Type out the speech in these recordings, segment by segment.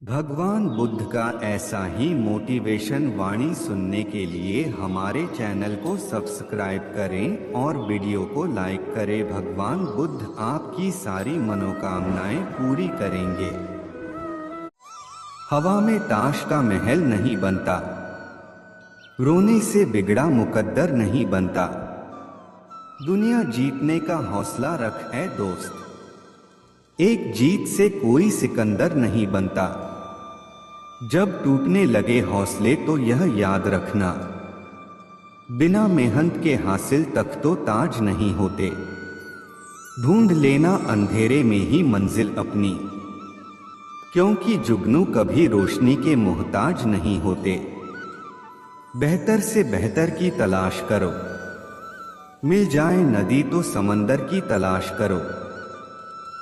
भगवान बुद्ध का ऐसा ही मोटिवेशन वाणी सुनने के लिए हमारे चैनल को सब्सक्राइब करें और वीडियो को लाइक करें। भगवान बुद्ध आपकी सारी मनोकामनाएं पूरी करेंगे। हवा में ताश का महल नहीं बनता, रोने से बिगड़ा मुकद्दर नहीं बनता। दुनिया जीतने का हौसला रख है दोस्त, एक जीत से कोई सिकंदर नहीं बनता। जब टूटने लगे हौसले तो यह याद रखना, बिना मेहनत के हासिल तक तो ताज नहीं होते। ढूंढ लेना अंधेरे में ही मंजिल अपनी, क्योंकि जुगनू कभी रोशनी के मोहताज नहीं होते। बेहतर से बेहतर की तलाश करो, मिल जाए नदी तो समंदर की तलाश करो।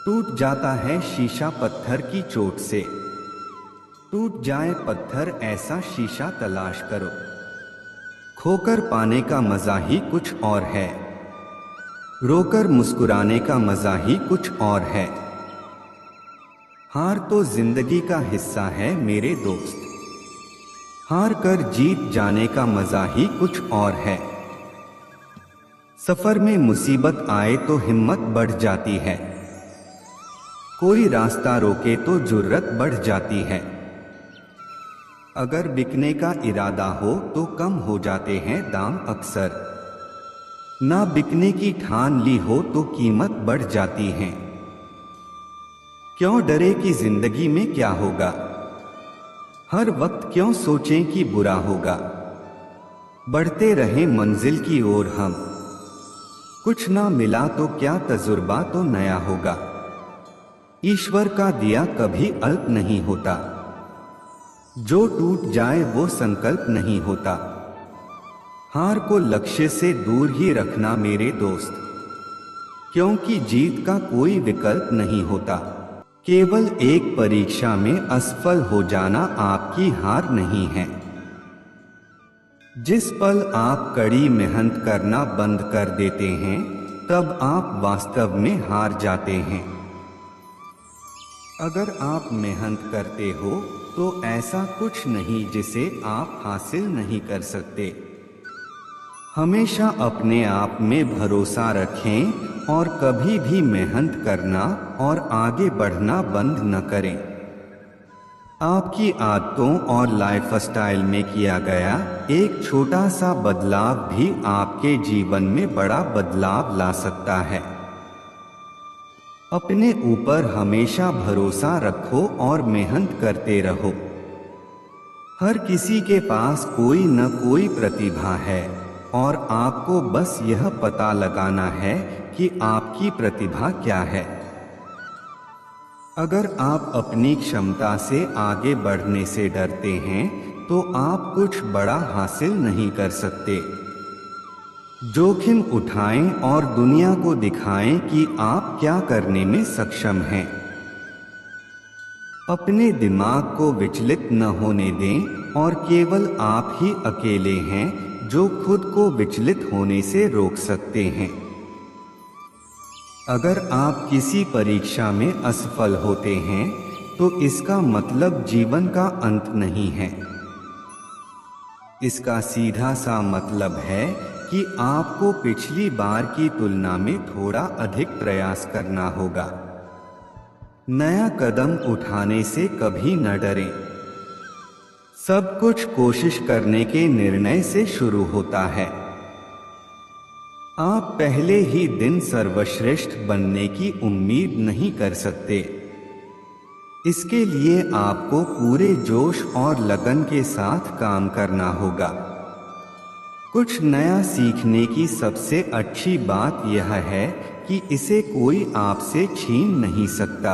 टूट जाता है शीशा पत्थर की चोट से, टूट जाए पत्थर ऐसा शीशा तलाश करो। खोकर पाने का मजा ही कुछ और है, रोकर मुस्कुराने का मजा ही कुछ और है। हार तो जिंदगी का हिस्सा है मेरे दोस्त, हार कर जीत जाने का मजा ही कुछ और है। सफर में मुसीबत आए तो हिम्मत बढ़ जाती है, कोई रास्ता रोके तो जुर्रत बढ़ जाती है। अगर बिकने का इरादा हो तो कम हो जाते हैं दाम अक्सर, ना बिकने की ठान ली हो तो कीमत बढ़ जाती है। क्यों डरे कि जिंदगी में क्या होगा, हर वक्त क्यों सोचें कि बुरा होगा। बढ़ते रहे मंजिल की ओर हम, कुछ ना मिला तो क्या तजुर्बा तो नया होगा। ईश्वर का दिया कभी अल्प नहीं होता, जो टूट जाए वो संकल्प नहीं होता। हार को लक्ष्य से दूर ही रखना मेरे दोस्त, क्योंकि जीत का कोई विकल्प नहीं होता। केवल एक परीक्षा में असफल हो जाना आपकी हार नहीं है। जिस पल आप कड़ी मेहनत करना बंद कर देते हैं, तब आप वास्तव में हार जाते हैं। अगर आप मेहनत करते हो तो ऐसा कुछ नहीं जिसे आप हासिल नहीं कर सकते। हमेशा अपने आप में भरोसा रखें और कभी भी मेहनत करना और आगे बढ़ना बंद न करें। आपकी आदतों और लाइफस्टाइल में किया गया एक छोटा सा बदलाव भी आपके जीवन में बड़ा बदलाव ला सकता है। अपने ऊपर हमेशा भरोसा रखो और मेहनत करते रहो। हर किसी के पास कोई न कोई प्रतिभा है और आपको बस यह पता लगाना है कि आपकी प्रतिभा क्या है। अगर आप अपनी क्षमता से आगे बढ़ने से डरते हैं तो आप कुछ बड़ा हासिल नहीं कर सकते। जोखिम उठाएं और दुनिया को दिखाएं कि आप क्या करने में सक्षम हैं। अपने दिमाग को विचलित न होने दें और केवल आप ही अकेले हैं जो खुद को विचलित होने से रोक सकते हैं। अगर आप किसी परीक्षा में असफल होते हैं तो इसका मतलब जीवन का अंत नहीं है। इसका सीधा सा मतलब है कि आपको पिछली बार की तुलना में थोड़ा अधिक प्रयास करना होगा। नया कदम उठाने से कभी न डरें। सब कुछ कोशिश करने के निर्णय से शुरू होता है। आप पहले ही दिन सर्वश्रेष्ठ बनने की उम्मीद नहीं कर सकते। इसके लिए आपको पूरे जोश और लगन के साथ काम करना होगा। कुछ नया सीखने की सबसे अच्छी बात यह है कि इसे कोई आपसे छीन नहीं सकता।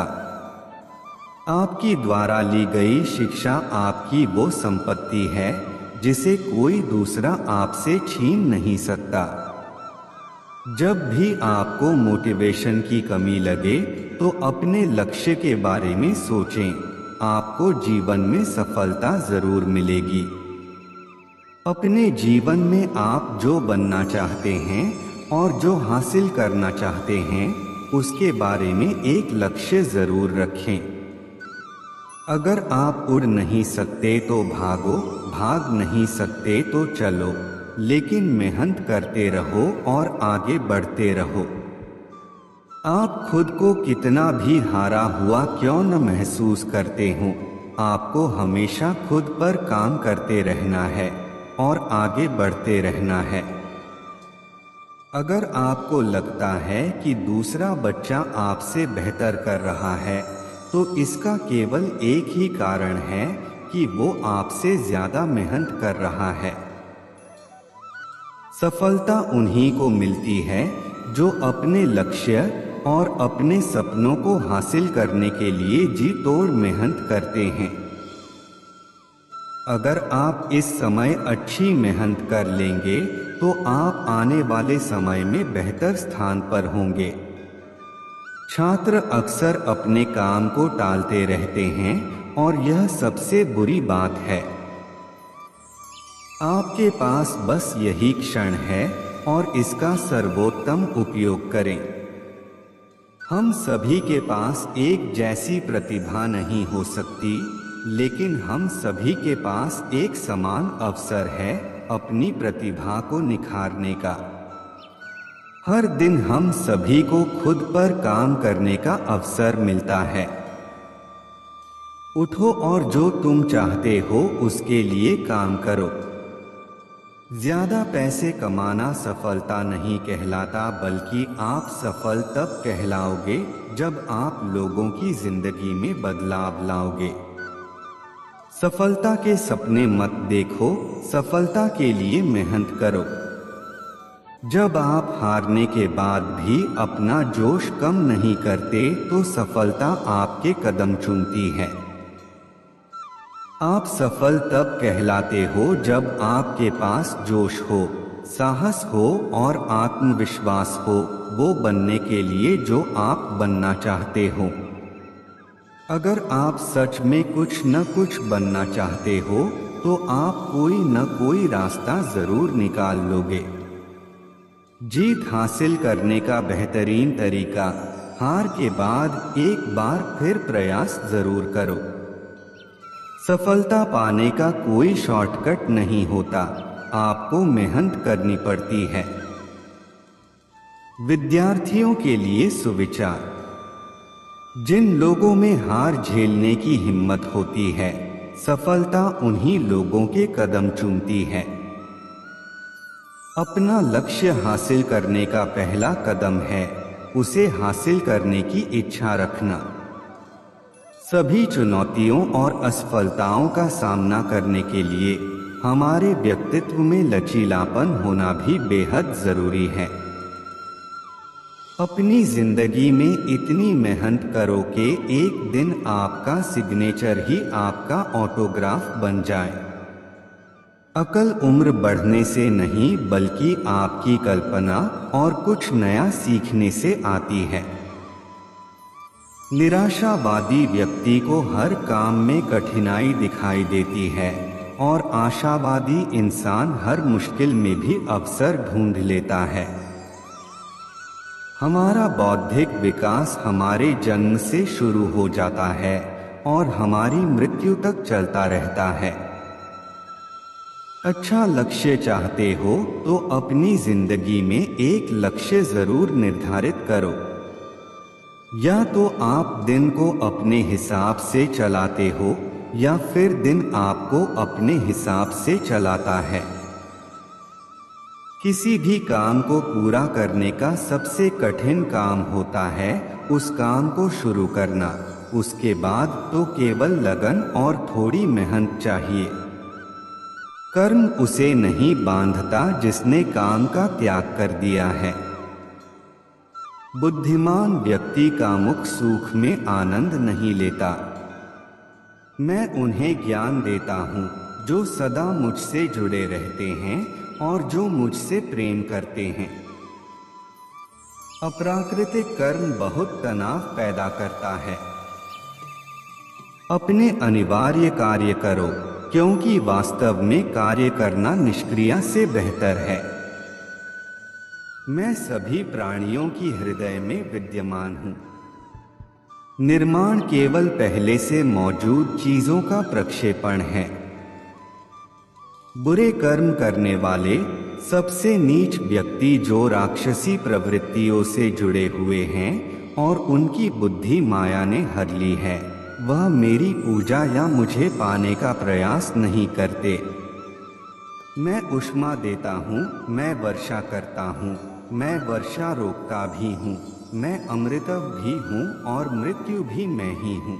आपकी द्वारा ली गई शिक्षा आपकी वो संपत्ति है जिसे कोई दूसरा आपसे छीन नहीं सकता। जब भी आपको मोटिवेशन की कमी लगे तो अपने लक्ष्य के बारे में सोचें, आपको जीवन में सफलता जरूर मिलेगी। अपने जीवन में आप जो बनना चाहते हैं और जो हासिल करना चाहते हैं, उसके बारे में एक लक्ष्य जरूर रखें। अगर आप उड़ नहीं सकते तो भागो, भाग नहीं सकते तो चलो, लेकिन मेहनत करते रहो और आगे बढ़ते रहो। आप खुद को कितना भी हारा हुआ क्यों न महसूस करते हो, आपको हमेशा खुद पर काम करते रहना है और आगे बढ़ते रहना है। अगर आपको लगता है कि दूसरा बच्चा आपसे बेहतर कर रहा है, तो इसका केवल एक ही कारण है कि वो आपसे ज्यादा मेहनत कर रहा है। सफलता उन्हीं को मिलती है जो अपने लक्ष्य और अपने सपनों को हासिल करने के लिए जी तोड़ मेहनत करते हैं। अगर आप इस समय अच्छी मेहनत कर लेंगे तो आप आने वाले समय में बेहतर स्थान पर होंगे। छात्र अक्सर अपने काम को टालते रहते हैं और यह सबसे बुरी बात है। आपके पास बस यही क्षण है और इसका सर्वोत्तम उपयोग करें। हम सभी के पास एक जैसी प्रतिभा नहीं हो सकती, लेकिन हम सभी के पास एक समान अवसर है अपनी प्रतिभा को निखारने का। हर दिन हम सभी को खुद पर काम करने का अवसर मिलता है। उठो और जो तुम चाहते हो उसके लिए काम करो। ज्यादा पैसे कमाना सफलता नहीं कहलाता, बल्कि आप सफल तब कहलाओगे जब आप लोगों की जिंदगी में बदलाव लाओगे। सफलता के सपने मत देखो, सफलता के लिए मेहनत करो। जब आप हारने के बाद भी अपना जोश कम नहीं करते तो सफलता आपके कदम चूमती है। आप सफल तब कहलाते हो जब आपके पास जोश हो, साहस हो और आत्मविश्वास हो वो बनने के लिए जो आप बनना चाहते हो। अगर आप सच में कुछ न कुछ बनना चाहते हो तो आप कोई न कोई रास्ता जरूर निकाल लोगे। जीत हासिल करने का बेहतरीन तरीका, हार के बाद एक बार फिर प्रयास जरूर करो। सफलता पाने का कोई शॉर्टकट नहीं होता, आपको मेहनत करनी पड़ती है। विद्यार्थियों के लिए सुविचार। जिन लोगों में हार झेलने की हिम्मत होती है, सफलता उन्हीं लोगों के कदम चूमती है। अपना लक्ष्य हासिल करने का पहला कदम है उसे हासिल करने की इच्छा रखना। सभी चुनौतियों और असफलताओं का सामना करने के लिए हमारे व्यक्तित्व में लचीलापन होना भी बेहद जरूरी है। अपनी जिंदगी में इतनी मेहनत करो कि एक दिन आपका सिग्नेचर ही आपका ऑटोग्राफ बन जाए। अकल उम्र बढ़ने से नहीं बल्कि आपकी कल्पना और कुछ नया सीखने से आती है। निराशावादी व्यक्ति को हर काम में कठिनाई दिखाई देती है और आशावादी इंसान हर मुश्किल में भी अवसर ढूंढ लेता है। हमारा बौद्धिक विकास हमारे जन्म से शुरू हो जाता है और हमारी मृत्यु तक चलता रहता है। अच्छा लक्ष्य चाहते हो तो अपनी जिंदगी में एक लक्ष्य जरूर निर्धारित करो। या तो आप दिन को अपने हिसाब से चलाते हो या फिर दिन आपको अपने हिसाब से चलाता है। किसी भी काम को पूरा करने का सबसे कठिन काम होता है उस काम को शुरू करना। उसके बाद तो केवल लगन और थोड़ी मेहनत चाहिए। कर्म उसे नहीं बांधता जिसने काम का त्याग कर दिया है। बुद्धिमान व्यक्ति का मुख सुख में आनंद नहीं लेता। मैं उन्हें ज्ञान देता हूँ जो सदा मुझसे जुड़े रहते हैं और जो मुझसे प्रेम करते हैं। अप्राकृतिक कर्म बहुत तनाव पैदा करता है। अपने अनिवार्य कार्य करो, क्योंकि वास्तव में कार्य करना निष्क्रिय से बेहतर है। मैं सभी प्राणियों की हृदय में विद्यमान हूँ। निर्माण केवल पहले से मौजूद चीजों का प्रक्षेपण है। बुरे कर्म करने वाले सबसे नीच व्यक्ति जो राक्षसी प्रवृत्तियों से जुड़े हुए हैं और उनकी बुद्धि माया ने हर ली है, वह मेरी पूजा या मुझे पाने का प्रयास नहीं करते। मैं ऊष्मा देता हूँ, मैं वर्षा करता हूँ, मैं वर्षा रोकता भी हूँ, मैं अमृत भी हूँ और मृत्यु भी मैं ही हूँ।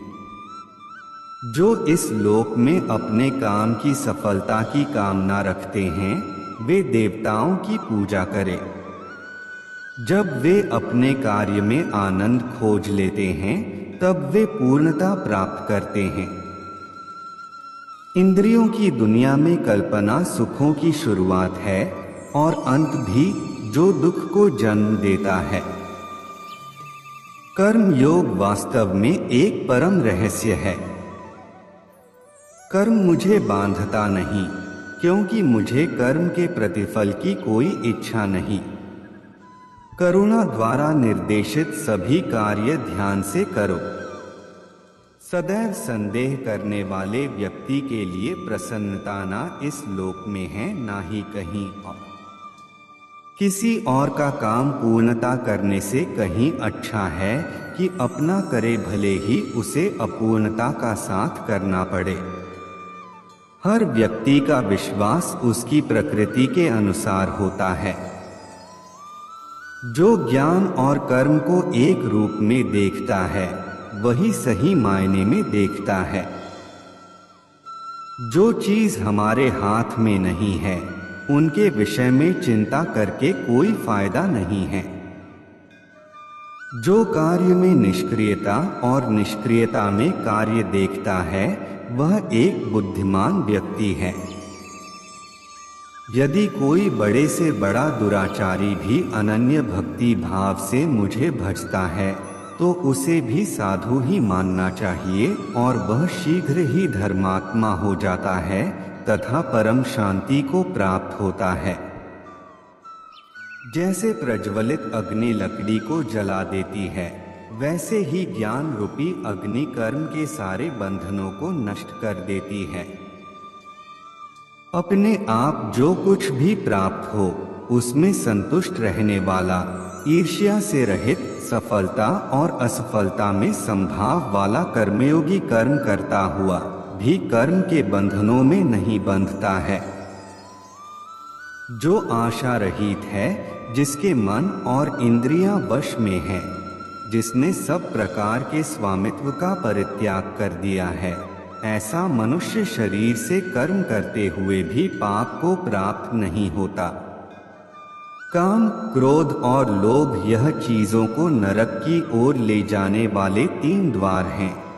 जो इस लोक में अपने काम की सफलता की कामना रखते हैं, वे देवताओं की पूजा करें। जब वे अपने कार्य में आनंद खोज लेते हैं, तब वे पूर्णता प्राप्त करते हैं। इंद्रियों की दुनिया में कल्पना सुखों की शुरुआत है और अंत भी, जो दुख को जन्म देता है। कर्म योग वास्तव में एक परम रहस्य है। कर्म मुझे बांधता नहीं, क्योंकि मुझे कर्म के प्रतिफल की कोई इच्छा नहीं। करुणा द्वारा निर्देशित सभी कार्य ध्यान से करो। सदैव संदेह करने वाले व्यक्ति के लिए प्रसन्नता ना इस लोक में है, ना ही कहीं और। किसी और का काम पूर्णता करने से कहीं अच्छा है कि अपना करे, भले ही उसे अपूर्णता का साथ करना पड़े। हर व्यक्ति का विश्वास उसकी प्रकृति के अनुसार होता है। जो ज्ञान और कर्म को एक रूप में देखता है, वही सही मायने में देखता है। जो चीज हमारे हाथ में नहीं है, उनके विषय में चिंता करके कोई फायदा नहीं है। जो कार्य में निष्क्रियता और निष्क्रियता में कार्य देखता है, वह एक बुद्धिमान व्यक्ति है। यदि कोई बड़े से बड़ा दुराचारी भी अनन्य भक्ति भाव से मुझे भजता है, तो उसे भी साधु ही मानना चाहिए और वह शीघ्र ही धर्मात्मा हो जाता है तथा परम शांति को प्राप्त होता है। जैसे प्रज्वलित अग्नि लकड़ी को जला देती है, वैसे ही ज्ञान रूपी अग्नि कर्म के सारे बंधनों को नष्ट कर देती है। अपने आप जो कुछ भी प्राप्त हो, उसमें संतुष्ट रहने वाला, ईर्ष्या से रहित, सफलता और असफलता में संभाव वाला कर्मयोगी कर्म करता हुआ भी कर्म के बंधनों में नहीं बंधता है। जो आशा रहित है, जिसके मन और इंद्रियां वश में है, जिसने सब प्रकार के स्वामित्व का परित्याग कर दिया है, ऐसा मनुष्य शरीर से कर्म करते हुए भी पाप को प्राप्त नहीं होता। काम, क्रोध और लोभ यह चीजों को नरक की ओर ले जाने वाले 3 द्वार हैं।